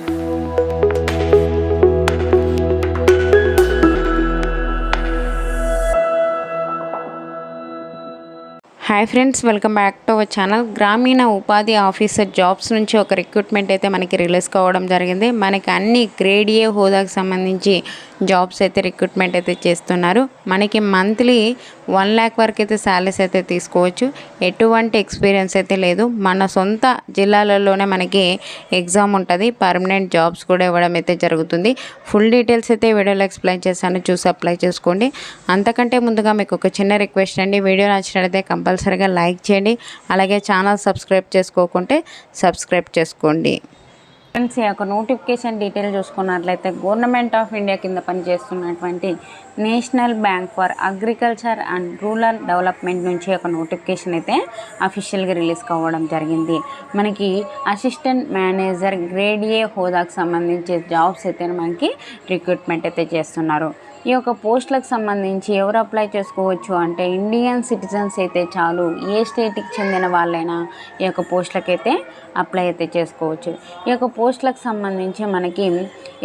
Hi friends, welcome back to our channel. గ్రామీణ ఉపాధి officer jobs నుంచి ఒక రిక్రూట్మెంట్ అయితే మనకి రిలీజ్ కావడం జరిగింది. మనకి అన్ని గ్రేడ్ ఏ హోదాకు సంబంధించి జాబ్స్ అయితే రిక్రూట్మెంట్ అయితే చేస్తున్నారు. మనకి మంత్లీ 1 lakh వరకు అయితే శాలరీస్ అయితే తీసుకోవచ్చు. ఎటువంటి ఎక్స్పీరియన్స్ అయితే లేదు. మన సొంత జిల్లాలలోనే మనకి ఎగ్జామ్ ఉంటుంది. పర్మనెంట్ జాబ్స్ కూడా ఇవ్వడం అయితే జరుగుతుంది. ఫుల్ డీటెయిల్స్ అయితే వీడియోలో ఎక్స్ప్లెయిన్ చేశాను, చూసి అప్లై చేసుకోండి. అంతకంటే ముందుగా మీకు ఒక చిన్న రిక్వెస్ట్ అండి, వీడియో నచ్చినట్లయితే కంపల్సరీగా లైక్ చేయండి. అలాగే ఛానల్ సబ్స్క్రైబ్ చేసుకోకుంటే సబ్స్క్రైబ్ చేసుకోండి. ఫ్రెండ్స్, ఈ యొక్క నోటిఫికేషన్ డీటెయిల్ చూసుకున్నట్లయితే గవర్నమెంట్ ఆఫ్ ఇండియా కింద పనిచేస్తున్నటువంటి national bank for agriculture and rural development నుంచి ఒక నోటిఫికేషన్ అయితే అఫీషియల్గా రిలీజ్ కావడం జరిగింది. మనకి అసిస్టెంట్ మేనేజర్ గ్రేడ్ ఏ హోదాకు సంబంధించి జాబ్స్ అయితే మనకి రిక్రూట్మెంట్ అయితే చేస్తున్నారు. ఈ యొక్క పోస్టులకు సంబంధించి ఎవరు అప్లై చేసుకోవచ్చు అంటే ఇండియన్ సిటిజన్స్ అయితే చాలు, ఏ స్టేట్కి చెందిన వాళ్ళైనా ఈ యొక్క పోస్టులకైతే అప్లై అయితే చేసుకోవచ్చు. ఈ యొక్క పోస్టులకు సంబంధించి మనకి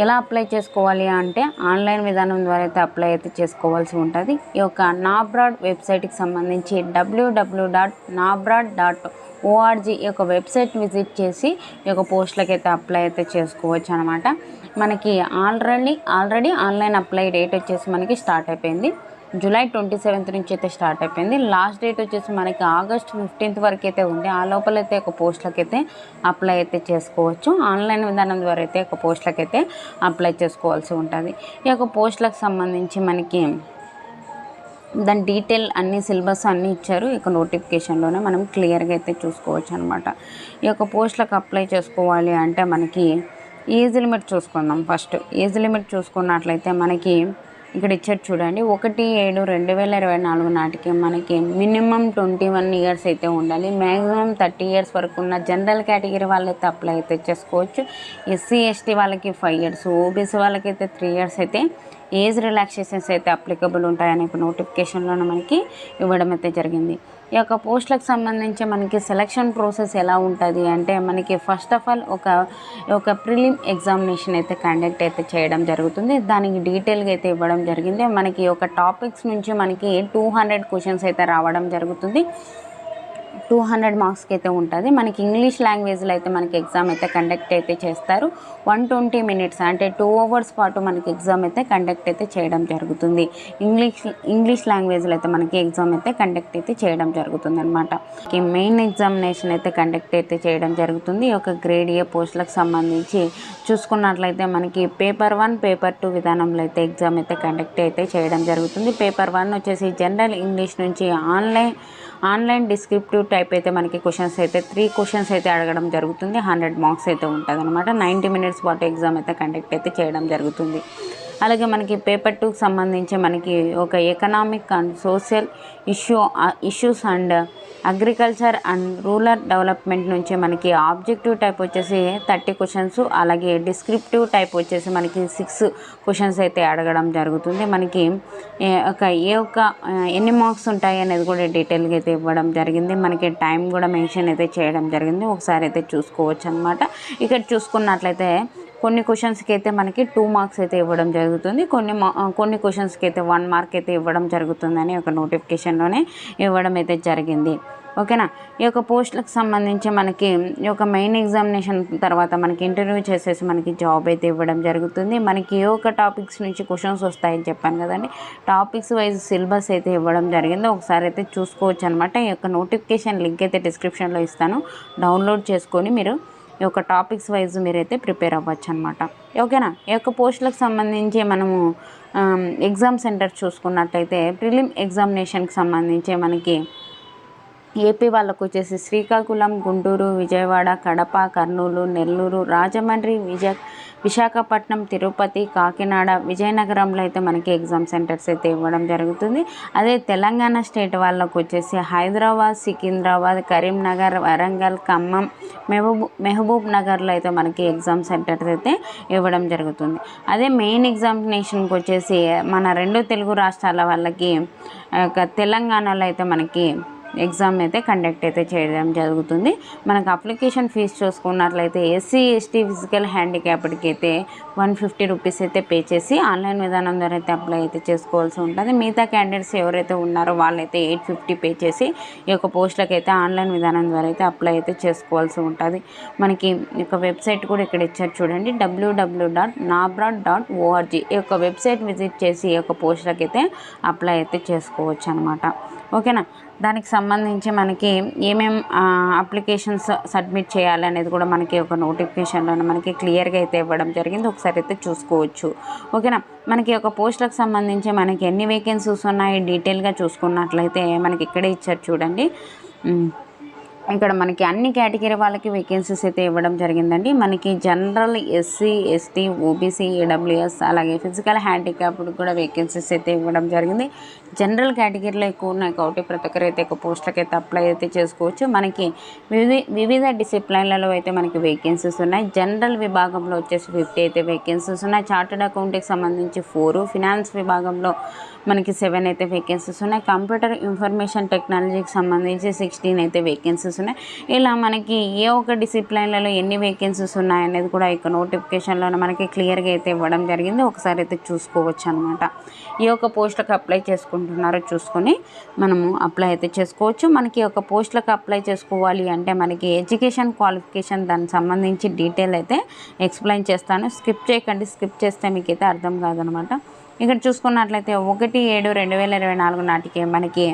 ఎలా అప్లై చేసుకోవాలి అంటే ఆన్లైన్ విధానం ద్వారా అయితే అప్లై అయితే చేసుకోవాల్సి ఉంటుంది. ఈ యొక్క నాబ్రాడ్ వెబ్సైట్కి సంబంధించి www.nabrad.org ఈ యొక్క వెబ్సైట్ విజిట్ చేసి ఈ యొక్క పోస్టులకి అయితే అప్లై అయితే చేసుకోవచ్చు అనమాట. మనకి ఆల్రెడీ ఆన్లైన్ అప్లై డేట్ వచ్చేసి మనకి స్టార్ట్ అయిపోయింది. జూలై 27th నుంచి అయితే స్టార్ట్ అయిపోయింది. లాస్ట్ డేట్ వచ్చేసి మనకి ఆగస్ట్ 15th వరకు అయితే ఉంది. ఆ లోపలైతే ఒక పోస్టులకి అయితే అప్లై అయితే చేసుకోవచ్చు. ఆన్లైన్ విధానం ద్వారా అయితే ఒక పోస్టులకి అయితే అప్లై చేసుకోవాల్సి ఉంటుంది. ఈ యొక్క పోస్టులకు సంబంధించి మనకి దాని డీటెయిల్ అన్ని సిలబస్ అన్నీ ఇచ్చారు. ఇక నోటిఫికేషన్లోనే మనం క్లియర్గా అయితే చూసుకోవచ్చు అనమాట. ఈ యొక్క పోస్టులకు అప్లై చేసుకోవాలి అంటే మనకి ఏజ్ లిమిట్ చూసుకుందాం. ఫస్ట్ ఏజ్ లిమిట్ చూసుకున్నట్లయితే మనకి ఇక్కడ ఇచ్చారు చూడండి, 1/7/2024 నాటికి మనకి మినిమం 21 years అయితే ఉండాలి. మ్యాక్సిమం 30 years వరకు ఉన్న జనరల్ కేటగిరీ వాళ్ళైతే అప్లై అయితే చేసుకోవచ్చు. SC ST వాళ్ళకి 5 years, OBC వాళ్ళకైతే 3 years అయితే ఏజ్ రిలాక్సేషన్స్ అయితే అప్లికబుల్ ఉంటాయని నోటిఫికేషన్లోనే మనకి ఇవ్వడం అయితే జరిగింది. ఈ యొక్క పోస్టులకు సంబంధించి మనకి సెలక్షన్ ప్రాసెస్ ఎలా ఉంటుంది అంటే మనకి ఫస్ట్ ఆఫ్ ఆల్ ఒక ప్రిలిమ్ ఎగ్జామినేషన్ అయితే కండక్ట్ అయితే చేయడం జరుగుతుంది. దానికి డీటెయిల్గా అయితే ఇవ్వడం జరిగింది. మనకి ఒక టాపిక్స్ నుంచి మనకి 200 questions అయితే రావడం జరుగుతుంది. 200 మార్క్స్కి అయితే ఉంటుంది. మనకి ఇంగ్లీష్ లాంగ్వేజ్లో అయితే మనకి ఎగ్జామ్ అయితే కండక్ట్ అయితే చేస్తారు. 120 minutes అంటే 2 hours పాటు మనకి ఎగ్జామ్ అయితే కండక్ట్ అయితే చేయడం జరుగుతుంది. ఇంగ్లీష్ లాంగ్వేజ్లో అయితే మనకి ఎగ్జామ్ అయితే కండక్ట్ అయితే చేయడం జరుగుతుంది అనమాట. మెయిన్ ఎగ్జామినేషన్ అయితే కండక్ట్ అయితే చేయడం జరుగుతుంది. ఈ యొక్క గ్రేడ్ ఏ పోస్టులకు సంబంధించి చూసుకున్నట్లయితే మనకి పేపర్ 1, పేపర్ 2 విధానంలో అయితే ఎగ్జామ్ అయితే కండక్ట్ అయితే చేయడం జరుగుతుంది. పేపర్ 1 వచ్చేసి జనరల్ ఇంగ్లీష్ నుంచి ఆన్లైన్ డిస్క్రిప్టివ్ టైప్ అయితే మనకి క్వశ్చన్స్ అయితే 3 questions అయితే అడగడం జరుగుతుంది. 100 marks అయితే ఉంటుంది అనమాట. 90 minutes పాటు ఎగ్జామ్ అయితే కండక్ట్ అయితే చేయడం జరుగుతుంది. అలాగే మనకి పేపర్ 2కి సంబంధించి మనకి ఒక economic and social issues and agriculture and rural development నుంచి మనకి ఆబ్జెక్టివ్ టైప్ వచ్చేసి 30 questions, అలాగే డిస్క్రిప్టివ్ టైప్ వచ్చేసి మనకి 6 questions అయితే అడగడం జరుగుతుంది. మనకి ఎన్ని మార్క్స్ ఉంటాయి అనేది కూడా డీటెయిల్గా అయితే ఇవ్వడం జరిగింది. మనకి టైం కూడా మెన్షన్ అయితే చేయడం జరిగింది. ఒకసారి అయితే చూసుకోవచ్చు అనమాట. ఇక్కడ చూసుకున్నట్లయితే కొన్ని క్వశ్చన్స్కి అయితే మనకి 2 marks అయితే ఇవ్వడం జరుగుతుంది. కొన్ని క్వశ్చన్స్కి అయితే 1 mark అయితే ఇవ్వడం జరుగుతుందని ఒక నోటిఫికేషన్లోనే ఇవ్వడం అయితే జరిగింది. ఓకేనా. ఈ యొక్క పోస్టులకు సంబంధించి మనకి ఈ యొక్క మెయిన్ ఎగ్జామినేషన్ తర్వాత మనకి ఇంటర్వ్యూ చేసేసి మనకి జాబ్ అయితే ఇవ్వడం జరుగుతుంది. మనకి ఏ ఒక్క టాపిక్స్ నుంచి క్వశ్చన్స్ వస్తాయని చెప్పాను కదండి. టాపిక్స్ వైజ్ సిలబస్ అయితే ఇవ్వడం జరిగింది. ఒకసారి అయితే చూసుకోవచ్చు అనమాట. ఈ యొక్క నోటిఫికేషన్ లింక్ అయితే డిస్క్రిప్షన్లో ఇస్తాను, డౌన్లోడ్ చేసుకొని మీరు ఈ యొక్క టాపిక్స్ వైజ్ మీరైతే ప్రిపేర్ అవ్వచ్చు అనమాట. ఓకేనా. ఈ యొక్క పోస్టులకు సంబంధించి మనము ఎగ్జామ్ సెంటర్ చూసుకున్నట్లయితే ప్రిలిమ్ ఎగ్జామినేషన్కి సంబంధించి మనకి ఏపీ వాళ్ళకు వచ్చేసి శ్రీకాకుళం, గుంటూరు, విజయవాడ, కడప, కర్నూలు, నెల్లూరు, రాజమండ్రి, విశాఖపట్నం, తిరుపతి, కాకినాడ, విజయనగరంలో అయితే మనకి ఎగ్జామ్ సెంటర్స్ అయితే ఇవ్వడం జరుగుతుంది. అదే తెలంగాణ స్టేట్ వాళ్ళకు వచ్చేసి హైదరాబాద్, సికింద్రాబాద్, కరీంనగర్, వరంగల్, ఖమ్మం, మహబూబ్ నగర్లో అయితే మనకి ఎగ్జామ్ సెంటర్స్ అయితే ఇవ్వడం జరుగుతుంది. అదే మెయిన్ ఎగ్జామినేషన్కి వచ్చేసి మన 2 తెలుగు రాష్ట్రాల వాళ్ళకి తెలంగాణలో అయితే మనకి ఎగ్జామ్ అయితే కండక్ట్ అయితే చేయడం జరుగుతుంది. మనకు అప్లికేషన్ ఫీజు చూసుకున్నట్లయితే ఎస్సీ ఎస్టీ ఫిజికల్ హ్యాండిక్యాప్డ్కి అయితే 150 రూపీస్ అయితే పే చేసి ఆన్లైన్ విధానం ద్వారా అయితే అప్లై అయితే చేసుకోవాల్సి ఉంటుంది. మిగతా క్యాండిడేట్స్ ఎవరైతే ఉన్నారో వాళ్ళైతే 850 పే చేసి ఈ యొక్క పోస్టులకు అయితే ఆన్లైన్ విధానం ద్వారా అయితే అప్లై అయితే చేసుకోవాల్సి ఉంటుంది. మనకి ఈ యొక్క వెబ్సైట్ కూడా ఇక్కడ ఇచ్చారు చూడండి, www.nabra.org. ఈ యొక్క వెబ్సైట్ విజిట్ చేసి ఈ యొక్క పోస్టులకు అయితే అప్లై అయితే చేసుకోవచ్చు అనమాట. ఓకేనా. దానికి సంబంధించి మనకి ఏమేం అప్లికేషన్స్ సబ్మిట్ చేయాలి అనేది కూడా మనకి ఒక నోటిఫికేషన్లో మనకి క్లియర్గా అయితే ఇవ్వడం జరిగింది. ఒకసారి అయితే చూసుకోవచ్చు. ఓకేనా. మనకి ఒక పోస్టులకు సంబంధించి మనకి ఎన్ని వేకెన్సీస్ ఉన్నాయి డీటెయిల్గా చూసుకున్నట్లయితే మనకి ఇక్కడే ఇచ్చారు చూడండి. ఇక్కడ మనకి అన్ని కేటగిరీ వాళ్ళకి వేకెన్సీస్ అయితే ఇవ్వడం జరిగిందండి. మనకి general, SC, ST, OBC, AWS అలాగే ఫిజికల్ హ్యాండిక్యాప్డ్ కూడా వేకెన్సీస్ అయితే ఇవ్వడం జరిగింది. జనరల్ కేటగిరీలో ఎక్కువ ఉన్నాయి కాబట్టి ప్రతి ఒక్కరు అయితే ఒక పోస్టులకు అయితే అప్లై అయితే చేసుకోవచ్చు. మనకి వివిధ డిసిప్లైన్లలో అయితే మనకి వేకెన్సీస్ ఉన్నాయి. జనరల్ విభాగంలో వచ్చేసి 50 అయితే వేకెన్సీస్ ఉన్నాయి. చార్టర్డ్ అకౌంట్కి సంబంధించి 4, ఫినాన్స్ విభాగంలో మనకి 7 అయితే వేకెన్సీస్ ఉన్నాయి. కంప్యూటర్ ఇన్ఫర్మేషన్ టెక్నాలజీకి సంబంధించి 16 అయితే వేకెన్సీస్ ఉన్నాయి. ఇలా మనకి ఏ ఒక్క డిసిప్లైన్లలో ఎన్ని వేకెన్సీస్ ఉన్నాయనేది కూడా ఇక నోటిఫికేషన్లో మనకి క్లియర్గా అయితే ఇవ్వడం జరిగింది. ఒకసారి అయితే చూసుకోవచ్చు అనమాట. ఈ యొక్క పోస్టులకు అప్లై చేసుకుంటున్నారో చూసుకొని మనము అప్లై అయితే చేసుకోవచ్చు. మనకి ఒక పోస్టులకు అప్లై చేసుకోవాలి అంటే మనకి ఎడ్యుకేషన్ క్వాలిఫికేషన్ దానికి సంబంధించి డీటెయిల్ అయితే ఎక్స్ప్లెయిన్ చేస్తాను. స్కిప్ చేయకండి, స్కిప్ చేస్తే మీకు అయితే అర్థం కాదనమాట. ఇక్కడ చూసుకున్నట్లయితే 1/7/2024 నాటికి మనకి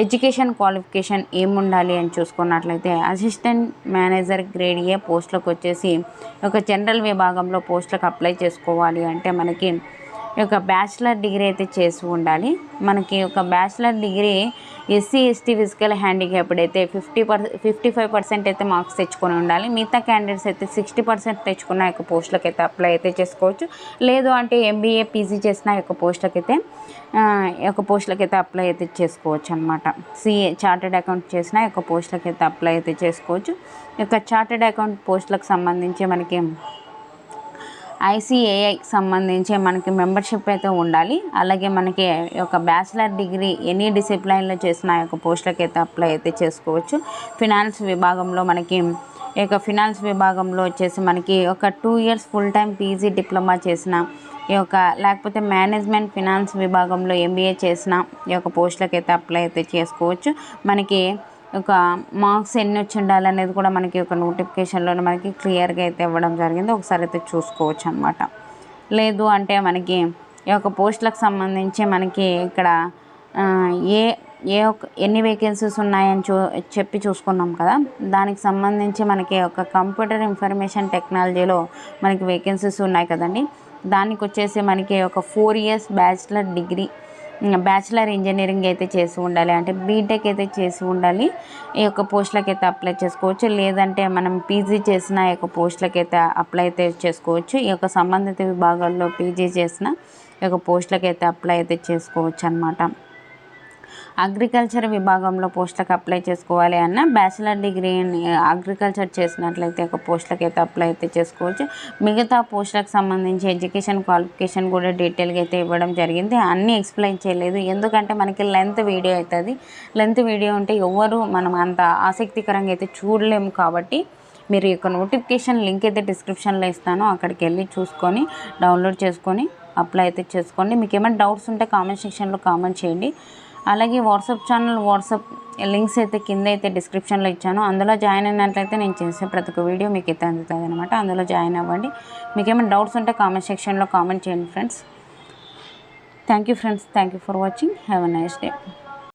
ఎడ్యుకేషన్ క్వాలిఫికేషన్ ఏముండాలి అని చూసుకున్నట్లయితే అసిస్టెంట్ మేనేజర్ గ్రేడ్ ఏ పోస్టులకు వచ్చేసి ఒక జనరల్ విభాగంలో పోస్టులకు అప్లై చేసుకోవాలి అంటే మనకి ఒక బ్యాచిలర్ డిగ్రీ అయితే చేసి ఉండాలి. మనకి ఒక bachelor degree SC ST physical handicapped అయితే 55% అయితే మార్క్స్ తెచ్చుకొని ఉండాలి. మిగతా క్యాండిడేట్స్ అయితే 60% తెచ్చుకున్న యొక్క పోస్టులకు అయితే అప్లై అయితే చేసుకోవచ్చు. లేదు అంటే ఎంబీఏ పీజీ చేసిన యొక్క పోస్టులకు అయితే అప్లై అయితే చేసుకోవచ్చు అనమాట. సిఏ చార్టెడ్ అకౌంట్ చేసిన యొక్క పోస్టులకు అయితే అప్లై అయితే చేసుకోవచ్చు. ఈ యొక్క చార్టెడ్ అకౌంట్ పోస్టులకు సంబంధించి మనకి ICAI సంబంధించి మనకి మెంబర్షిప్ అయితే ఉండాలి. అలాగే మనకి ఒక బ్యాచిలర్ డిగ్రీ ఎనీ డిసిప్లైన్లో చేసిన యొక్క పోస్టులకు అయితే అప్లై అయితే చేసుకోవచ్చు. ఫినాన్స్ విభాగంలో మనకి ఈ యొక్క ఫినాన్స్ విభాగంలో వచ్చేసి మనకి ఒక 2 years full time PG diploma చేసిన ఈ యొక్క లేకపోతే మేనేజ్మెంట్ ఫినాన్స్ విభాగంలో MBA చేసిన ఈ యొక్క పోస్టులకు అయితే అప్లై అయితే చేసుకోవచ్చు. మనకి ఒక మార్క్స్ ఎన్ని వచ్చి ఉండాలనేది కూడా మనకి ఒక నోటిఫికేషన్లో మనకి క్లియర్గా అయితే ఇవ్వడం జరిగింది. ఒకసారి అయితే చూసుకోవచ్చు అనమాట. లేదు అంటే మనకి ఈ యొక్క పోస్టులకు సంబంధించి మనకి ఇక్కడ ఎన్ని వేకెన్సీస్ ఉన్నాయని చెప్పి చూసుకున్నాం కదా. దానికి సంబంధించి మనకి ఒక కంప్యూటర్ ఇన్ఫర్మేషన్ టెక్నాలజీలో మనకి వేకెన్సీస్ ఉన్నాయి కదండి. దానికి వచ్చేసి మనకి ఒక 4 years bachelor degree bachelor engineering అయితే చేసి ఉండాలి, అంటే బీటెక్ అయితే చేసి ఉండాలి. ఈ యొక్క పోస్టులకు అయితే అప్లై చేసుకోవచ్చు. లేదంటే మనం పీజీ చేసిన ఈ యొక్క పోస్టులకు అయితే అప్లై అయితే చేసుకోవచ్చు. ఈ యొక్క సంబంధిత విభాగాల్లో పీజీ చేసిన ఈ యొక్క పోస్టులకు అయితే అప్లై అయితే చేసుకోవచ్చు అనమాట. అగ్రికల్చర్ విభాగంలో పోస్టులకు అప్లై చేసుకోవాలి అన్న బ్యాచిలర్ డిగ్రీ అగ్రికల్చర్ చేసినట్లయితే ఒక పోస్టులకు అయితే అప్లై అయితే చేసుకోవచ్చు. మిగతా పోస్టులకు సంబంధించి ఎడ్యుకేషన్ క్వాలిఫికేషన్ కూడా డీటెయిల్గా అయితే ఇవ్వడం జరిగింది. అన్నీ ఎక్స్ప్లెయిన్ చేయలేదు, ఎందుకంటే మనకి లెంత్ వీడియో అవుతుంది. లెంత్ వీడియో ఉంటే ఎవరు మనం అంత ఆసక్తికరంగా అయితే చూడలేము. కాబట్టి మీరు ఈ యొక్క నోటిఫికేషన్ లింక్ అయితే డిస్క్రిప్షన్లో ఇస్తాను, అక్కడికి వెళ్ళి చూసుకొని డౌన్లోడ్ చేసుకొని అప్లై అయితే చేసుకోండి. మీకు ఏమైనా డౌట్స్ ఉంటే కామెంట్ సెక్షన్లో కామెంట్ చేయండి. అలాగే వాట్సాప్ ఛానల్ వాట్సాప్ లింక్స్ అయితే కింద అయితే డిస్క్రిప్షన్లో ఇచ్చాను, అందులో జాయిన్ అయినట్లయితే నేను చేసే ప్రతి ఒక్క వీడియో మీకు అయితే అందుతుంది అనమాట. అందులో జాయిన్ అవ్వండి. మీకు ఏమైనా డౌట్స్ ఉంటే కామెంట్ సెక్షన్లో కామెంట్ చేయండి friends. Thank you friends, thank you for watching. Have a nice day.